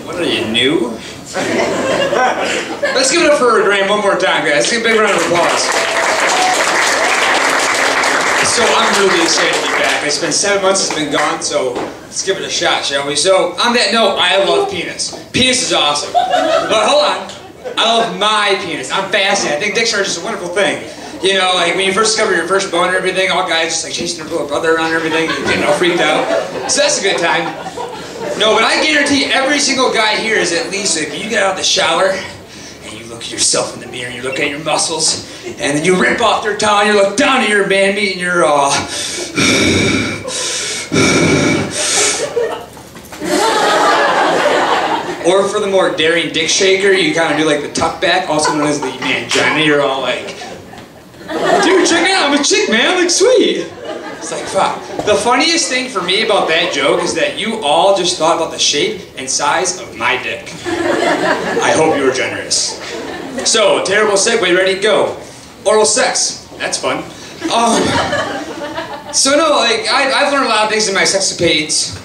What are you, new? Let's give it up for Graham one more time, guys. Let's give a big round of applause. So I'm really excited to be back. It's been 7 months since I've been gone, so let's give it a shot, shall we? So on that note, I love penis. Penis is awesome. But hold on, I love my penis. I'm fascinated. I think dick is just a wonderful thing. You know, like when you first discover your first bone and everything, all guys just like chasing their little brother around and everything, getting all freaked out. So that's a good time. No, but I guarantee every single guy here is at least, if you get out of the shower and you look at yourself in the mirror, you look at your muscles, and then you rip off their towel and you look down at your man meat and you're or for the more daring dick shaker, you kind of do like the tuck back, also known as the mangina. You're all like, dude, check it out, I'm a chick, man, like sweet. It's like, fuck. The funniest thing for me about that joke is that you all just thought about the shape and size of my dick. I hope you were generous. So, terrible segue, ready, go. Oral sex, that's fun. So no, like, I've learned a lot of things in my sexcapades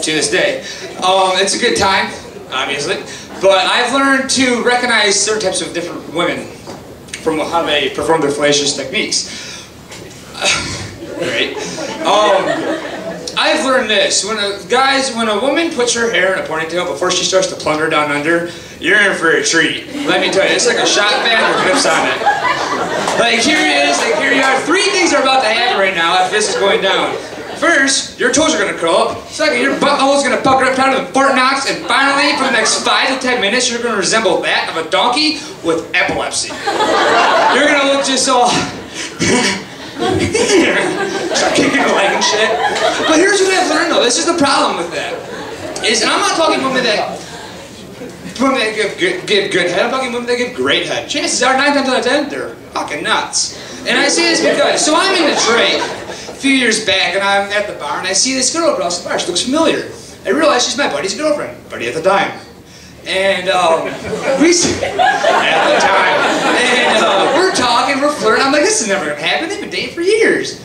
to this day. It's a good time, obviously, but I've learned to recognize certain types of different women from how they perform their fallacious techniques. Right? I've learned this. When a woman puts her hair in a ponytail before she starts to plunger down under, you're in for a treat. Let me tell you, it's like a shot band with clips on it. Like here it is, like here you are. 3 things are about to happen right now as this is going down. First, your toes are going to curl up. Second, your butthole is going to pucker up down to the Fort Knox. And finally, for the next 5 to 10 minutes, you're going to resemble that of a donkey with epilepsy. You're going to look just all... start kicking the leg and shit. But here's what I've learned though, this is the problem with that. And I'm not talking women that give good head, I'm talking women that give great head. Chances are 9 times out of 10, they're fucking nuts. And I say this because, so I'm in Detroit a few years back and I'm at the bar and I see this girl across the bar, she looks familiar. I realize she's my buddy's girlfriend, buddy at the time. And we're talking, we're flirting. I'm like, this is never gonna happen. They've been dating for years.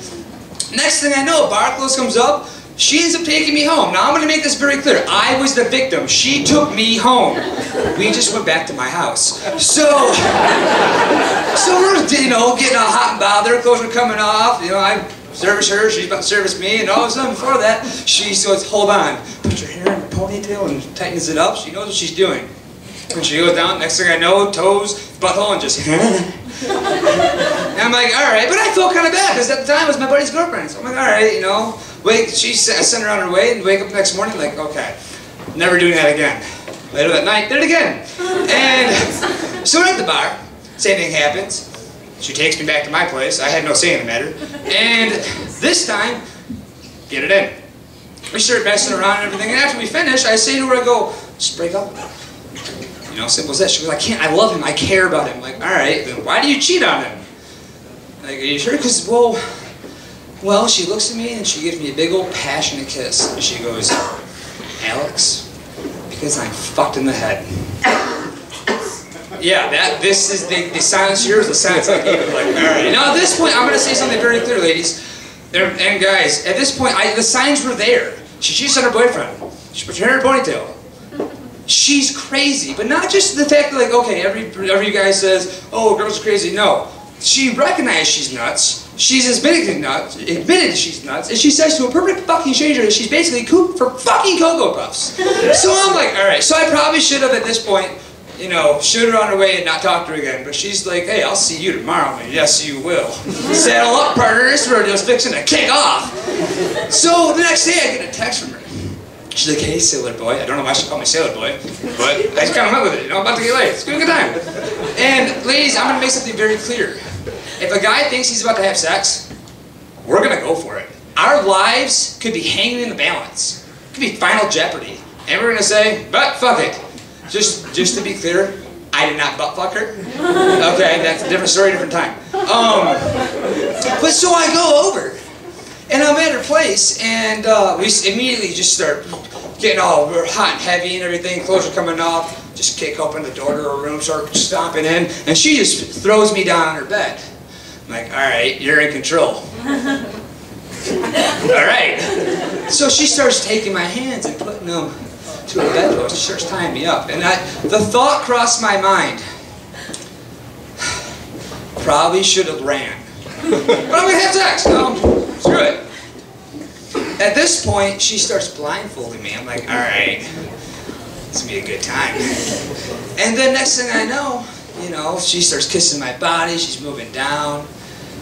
Next thing I know, bar close comes up. She ends up taking me home. Now I'm gonna make this very clear. I was the victim. She took me home. We just went back to my house. So we're getting all hot and bothered. Clothes were coming off. You know, I service her. She's about to service me. And all of a sudden, before that, she says, "Hold on." Puts her hair in a ponytail and tightens it up. She knows what she's doing. And she goes down, next thing I know, toes, butthole, and just and I'm like, alright, but I felt kind of bad, because at the time it was my buddy's girlfriend. So I'm like, alright, you know, I sent her on her way, and wake up the next morning, like, okay, never doing that again. Later that night, did it again. And so we're at the bar, same thing happens. She takes me back to my place, I had no say in the matter, and this time, get it in. We started messing around and everything, and after we finish, I say to her, I go, just break up with her. You know, simple as that. She goes, I love him, I care about him. I'm like, alright, then why do you cheat on him? Like, are you sure? Because, well, she looks at me and she gives me a big old passionate kiss. And she goes, Alex, because I'm fucked in the head. Yeah, this is the silence here is the silence I gave it. Like, alright. Now at this point, I'm going to say something very clear, ladies. And guys, at this point, the signs were there. She cheats on her boyfriend. She puts her hair in a ponytail. She's crazy, but not just the fact that, like, okay, every guy says, oh, girls are crazy. No, she recognized she's nuts. She's admitted she's nuts, and she says to a perfect fucking stranger that she's basically cooped for fucking Cocoa Puffs. So I'm like, all right. So I probably should have at this point, you know, shoot her on her way and not talk to her again. But she's like, hey, I'll see you tomorrow. And yes, you will. Saddle up, partner. This rodeo's fixing to kick off. So the next day, I get a text from her. She's like, hey, sailor boy. I don't know why she called me sailor boy, but I just kind of went with it. You know, I'm about to get laid. It's a good time. And ladies, I'm going to make something very clear. If a guy thinks he's about to have sex, we're going to go for it. Our lives could be hanging in the balance. It could be Final Jeopardy. And we're going to say, but fuck it. Just to be clear, I did not butt fuck her. Okay, that's a different story, different time. But so I go over. And I'm at her place, and we immediately just start getting all hot and heavy and everything. Clothes are coming off. Just kick open the door to her room, start stomping in, and she just throws me down on her bed. I'm like, all right, you're in control. All right. So she starts taking my hands and putting them to a bedpost. She starts tying me up. And the thought crossed my mind, probably should have ran. But I'm going to have sex. No, screw it. At this point, she starts blindfolding me. I'm like, all right, this will be a good time. And then next thing I know, you know, she starts kissing my body, she's moving down,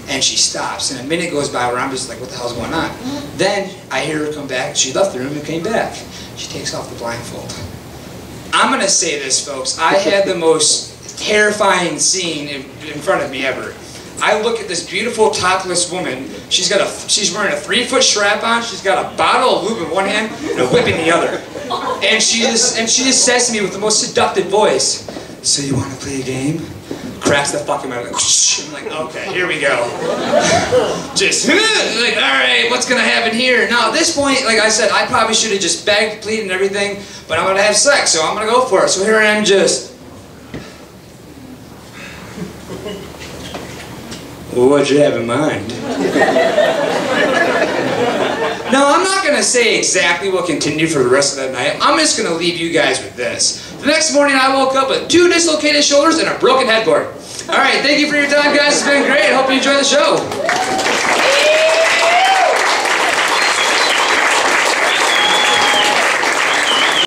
and she stops. And a minute goes by where I'm just like, what the hell's going on? Then I hear her come back. She left the room and came back. She takes off the blindfold. I'm going to say this, folks. I had the most terrifying scene in front of me ever. I look at this beautiful topless woman. She's wearing a 3-foot strap on. She's got a bottle of lube in one hand and a whip in the other. And she just says to me with the most seductive voice, "So you want to play a game?" Cracks the fucking mouth. I'm like, okay, here we go. Just like, all right, what's gonna happen here? Now at this point, like I said, I probably should have just begged, pleaded, and everything, but I'm gonna have sex, so I'm gonna go for it. So here I am, just. What'd you have in mind? No, I'm not going to say exactly what continued for the rest of that night. I'm just going to leave you guys with this. The next morning I woke up with 2 dislocated shoulders and a broken headboard. Alright, thank you for your time, guys. It's been great. I hope you enjoy the show.